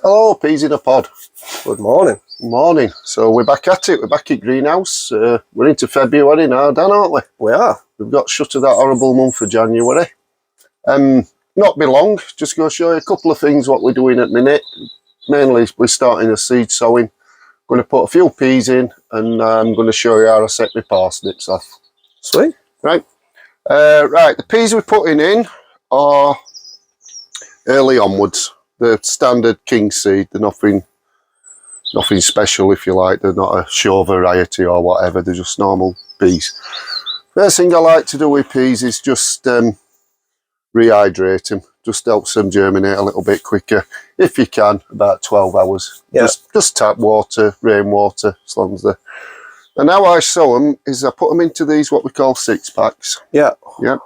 Hello, peas in a pod. Good morning. Morning. So we're back at it. We're back at greenhouse. We're into February now, Dan, aren't we? We are. We've got shut of that horrible month of January. Not be long. Just go show you a couple of things what we're doing at the minute. Mainly, we're starting a seed sowing. Going to put a few peas in, and I'm going to show you how I set my parsnips off. Sweet. Right. Right. The peas we're putting in are early onwards. The standard king seed. They're nothing special, if you like. They're not a show variety or whatever. They're just normal peas. First thing I like to do with peas is just rehydrate them. Just helps them germinate a little bit quicker. If you can, about 12 hours. Yeah. Just tap water, rainwater, as long as they're... And how I sow them is I put them into these what we call 6-packs. Yeah. Yeah.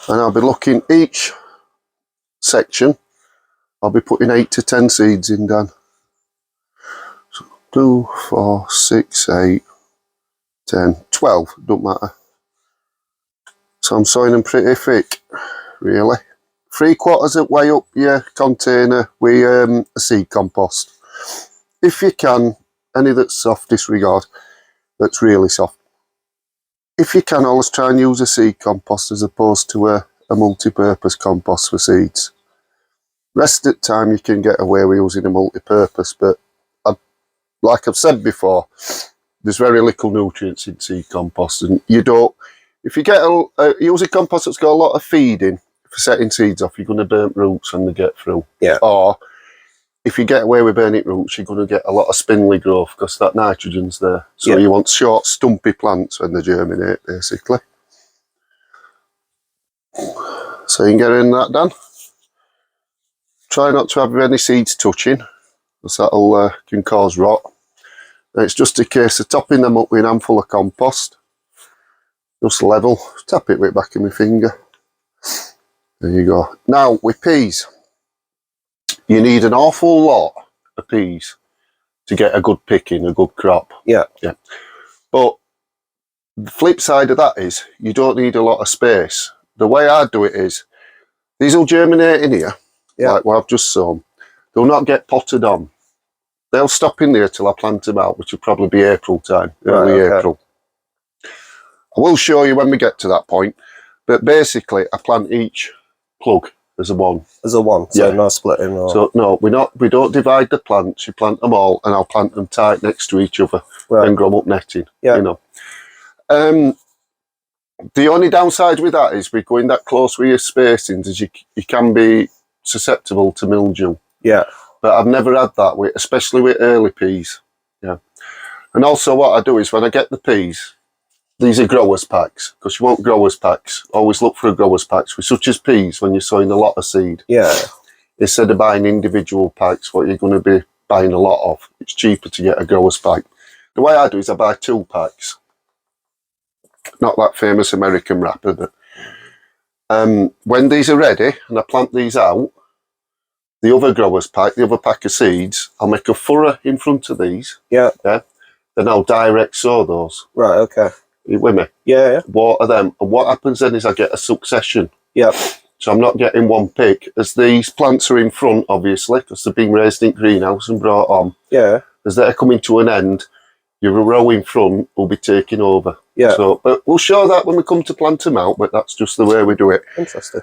And I'll be looking each section. I'll be putting 8 to 10 seeds in, Dan. 2, 4, 6, 8, 10, 12, don't matter. So I'm sowing them pretty thick, really. 3/4 of the way up your container with a seed compost. If you can, any that's soft, disregard, that's really soft. If you can, always try and use a seed compost as opposed to a multi-purpose compost for seeds. Rest of the time you can get away with using a multi-purpose, but like I've said before, there's very little nutrients in seed compost, and you don't. If you get use a compost that's got a lot of feeding for setting seeds off, you're going to burn roots when they get through. Yeah. Or if you get away with burning roots, you're going to get a lot of spindly growth because that nitrogen's there. So yeah. You want short, stumpy plants when they germinate, basically. So you can get in that, Dan. Try not to have any seeds touching, because that'll can cause rot. And it's just a case of topping them up with an handful of compost. Just level, tap it with the back of my finger. There you go. Now, with peas, you need an awful lot of peas to get a good picking, a good crop. Yeah. Yeah. But the flip side of that is, you don't need a lot of space. The way I do it is, these will germinate in here, like what I've just sown. They'll not get potted on. They'll stop in there till I plant them out, which will probably be April time, early April. I will show you when we get to that point, but basically I plant each plug as a one. As a one, so no splitting. Or... So no, we don't divide the plants. You plant them all, and I'll plant them tight next to each other and grow up netting. Yeah. You know. The only downside with that is with going that close with your spacings is you can be susceptible to mildew. Yeah. But I've never had that with, especially with early peas. Yeah. And also what I do is when I get the peas, these are growers packs, because you want growers packs. Always look for a growers packs, with such as peas when you're sowing a lot of seed. Yeah. Instead of buying individual packs, what you're going to be buying a lot of, it's cheaper to get a growers pack. The way I do is I buy 2 packs. Not that famous American wrapper, but when these are ready and I plant these out, the other growers pack, the other pack of seeds, I'll make a furrow in front of these. Yeah. Yeah. Then I'll direct sow those. Right, okay. You with me? Yeah, yeah. Water them. And what happens then is I get a succession. Yeah. So I'm not getting one pick. As these plants are in front, obviously, because they're being raised in greenhouse and brought on. Yeah. As they're coming to an end, your row in front will be taking over. Yeah. So, but we'll show that when we come to plant them out, but that's just the way we do it. Interesting.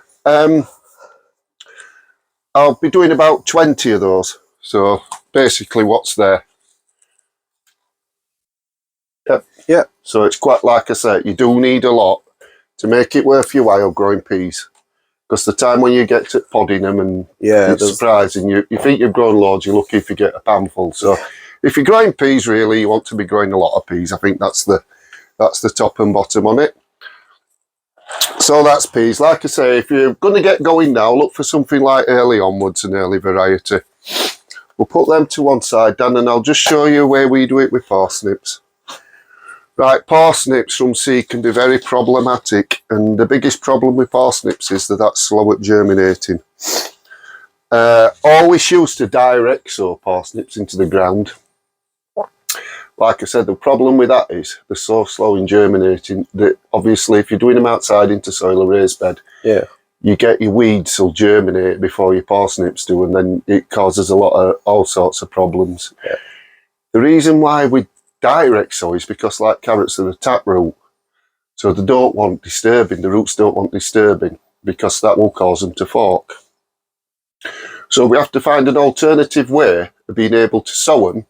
I'll be doing about 20 of those. So basically what's there. Yep. Yeah. So it's quite, like I said, you do need a lot to make it worth your while growing peas. Because the time when you get to podding them and it's surprising, you think you've grown loads, you're lucky if you get a panful. So if you're growing peas, really, you want to be growing a lot of peas. I think that's the top and bottom on it. So that's peas. Like I say, if you're going to get going now, look for something like early onwards and early variety. We'll put them to one side, Dan, and I'll just show you where we do it with parsnips. Right, parsnips from seed can be very problematic, and the biggest problem with parsnips is that that's slow at germinating. Always used to direct sow parsnips into the ground. Like I said, the problem with that is they're so slow in germinating that obviously if you're doing them outside into soil or raised bed, you get your weeds will germinate before your parsnips do, and then it causes a lot of all sorts of problems. Yeah. The reason why we direct sow is because, like carrots, are the taproot, so they don't want disturbing. The roots don't want disturbing because that will cause them to fork. So we have to find an alternative way of being able to sow them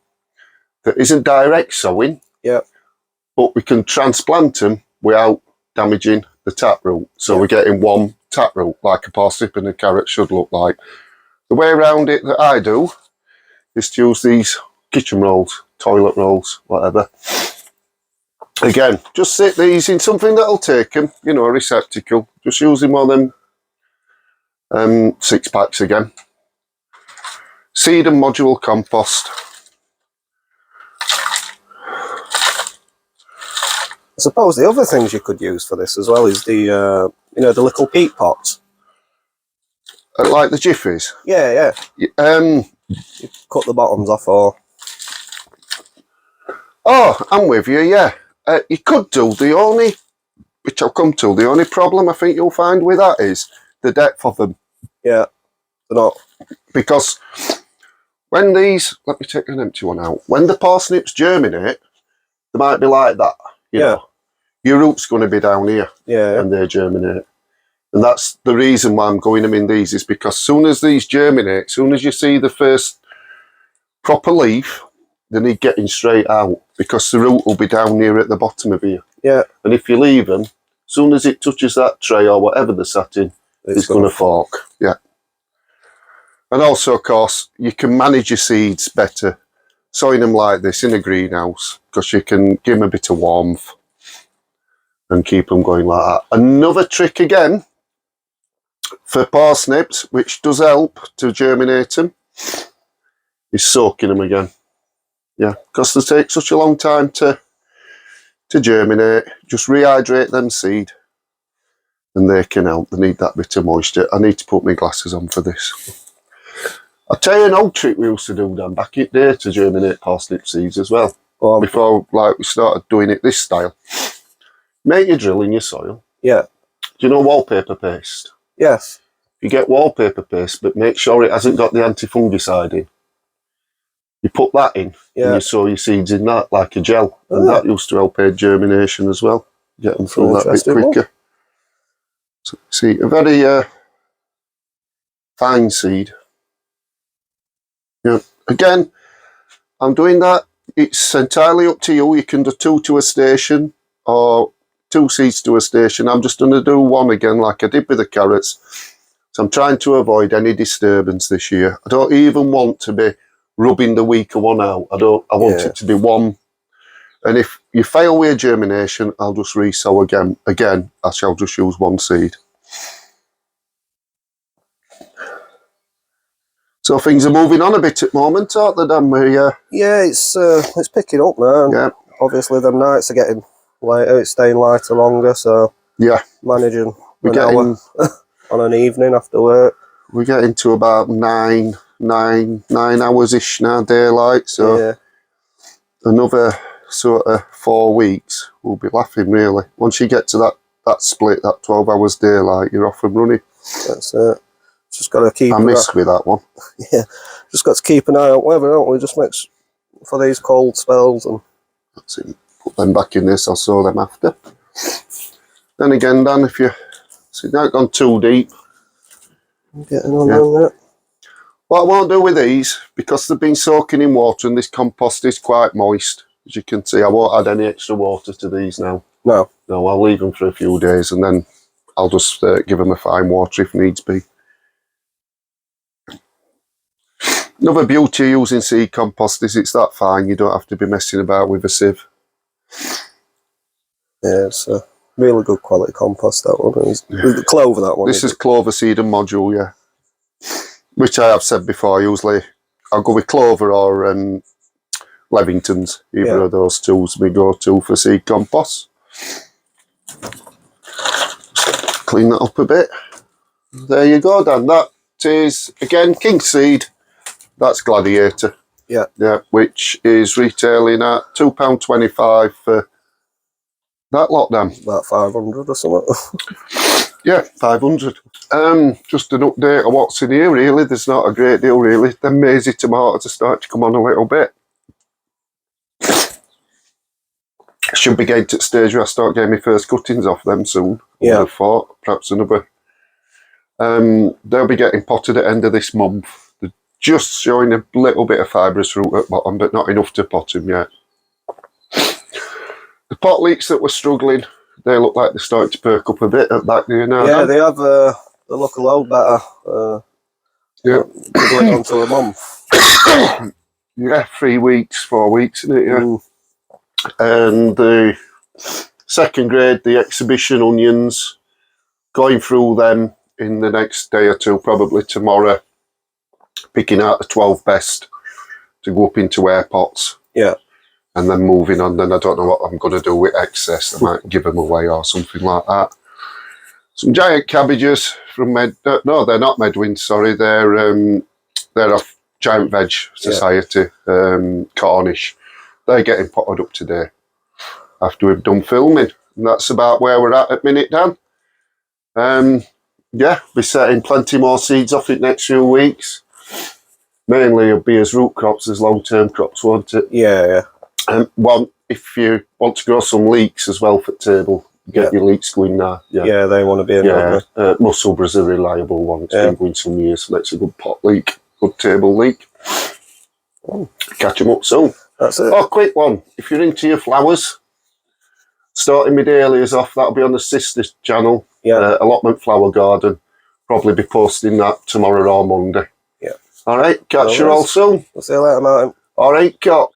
that isn't direct sowing, but we can transplant them without damaging the taproot. So we're getting one taproot, like a parsnip and a carrot should look like. The way around it that I do is to use these kitchen rolls, toilet rolls, whatever. Again, just sit these in something that'll take them, you know, a receptacle. Just using one of them 6-packs again. Seed and module compost. I suppose the other things you could use for this as well is the, you know, the little peat pots. Like the jiffies? Yeah. You cut the bottoms off, or... Oh, I'm with you, yeah. You could do, which I'll come to, the only problem I think you'll find with that is the depth of them. Yeah, they're not... Because when these, let me take an empty one out, when the parsnips germinate, they might be like that, you know. Your root's going to be down here when they germinate. And that's the reason why I'm going them in these, is because as soon as these germinate, as soon as you see the first proper leaf, they need getting straight out, because the root will be down here at the bottom of here. Yeah. And if you leave them, as soon as it touches that tray or whatever they're sat in, it's going to fork. Yeah. And also, of course, you can manage your seeds better sowing them like this in a greenhouse, because you can give them a bit of warmth and keep them going like that. Another trick again for parsnips, which does help to germinate them, is soaking them again. Yeah, because they take such a long time to germinate. Just rehydrate them seed and they can help. They need that bit of moisture. I need to put my glasses on for this. I'll tell you an old trick we used to do, Dan, back in there to germinate parsnip seeds as well. Before we started doing it this style. Make your drill in your soil. Yeah. Do you know wallpaper paste? Yes. You get wallpaper paste, but make sure it hasn't got the anti-fungicide in. You put that in and you sow your seeds in that like a gel. And that used to help aid germination as well. Get them through that bit quicker. So, see, a very fine seed. Yeah. Again, I'm doing that. It's entirely up to you. You can do 2 to a station or 2 seeds to a station. I'm just going to do 1 again like I did with the carrots. So I'm trying to avoid any disturbance this year. I don't even want to be rubbing the weaker one out. I want it to be 1. And if you fail with germination, I'll just re-sow again. Again, I shall just use 1 seed. So things are moving on a bit at the moment, aren't they, Dan? Yeah, it's picking up now. Yeah. Obviously, them nights are getting later. It's staying lighter longer, so managing an hour on an evening after work. We're getting to about 9 hours-ish now, daylight. So another sort of 4 weeks, we'll be laughing, really. Once you get to that split, that 12 hours daylight, you're off and running. That's it. Just got to keep. I missed with that one. Yeah, just got to keep an eye on weather, don't we? Just makes for these cold spells and. That's it. Put them back in this. I'll sow them after. Then again, Dan, if you see, not gone too deep. I'm getting on that. What I won't do with these, because they've been soaking in water and this compost is quite moist, as you can see, I won't add any extra water to these now. No, I'll leave them for a few days and then I'll just give them a fine water if needs be. Another beauty of using seed compost is it's that fine, you don't have to be messing about with a sieve. Yeah, it's a really good quality compost, that one. The clover, that one. This is clover seed and module, yeah. Which I have said before, usually I'll go with clover or Levingtons. Either of those two is my go-to for seed compost. Clean that up a bit. There you go, Dan. That is, again, king seed. That's Gladiator. Yeah, which is retailing at £2.25 for that lot, Dan. About 500 or something. Yeah, 500. Just an update of what's in here, really. There's not a great deal, really. The maisie tomatoes are starting to come on a little bit. Should be getting to the stage where I start getting my first cuttings off them soon. I would have thought. Perhaps another. They'll be getting potted at the end of this month. They're just showing a little bit of fibrous root at the bottom, but not enough to pot them yet. The pot leeks that were struggling, they look like they're starting to perk up a bit at back there now. Yeah, they have. They look a lot better. Yeah, going on to a month. Yeah, 3 weeks, 4 weeks, isn't it? Yeah. And the second grade, the exhibition onions, going through them in the next day or two, probably tomorrow, picking out the 12 best to go up into air pots. Yeah. And then moving on. Then I don't know what I'm going to do with excess. I might give them away or something like that. Some giant cabbages from no, they're not Medwin, sorry. They're off Giant Veg Society, Cornish. They're getting potted up today after we've done filming. And that's about where we're at minute, Dan. Yeah, be setting plenty more seeds off it next few weeks. Mainly it'll be as root crops as long-term crops, won't it? Yeah, yeah. If you want to grow some leeks as well for the table, get your leeks going now. Yeah, they want to be in there. Musselburgh's a reliable one. It's been going some years, so that's a good pot leek, good table leek. Catch them up soon. That's it. Oh, quick one. If you're into your flowers, starting my dahlias off, that'll be on the sister channel. Yeah. Allotment Flower Garden. Probably be posting that tomorrow or Monday. Yeah. All right, catch you all soon. We'll see you later, Martin. All right, cut.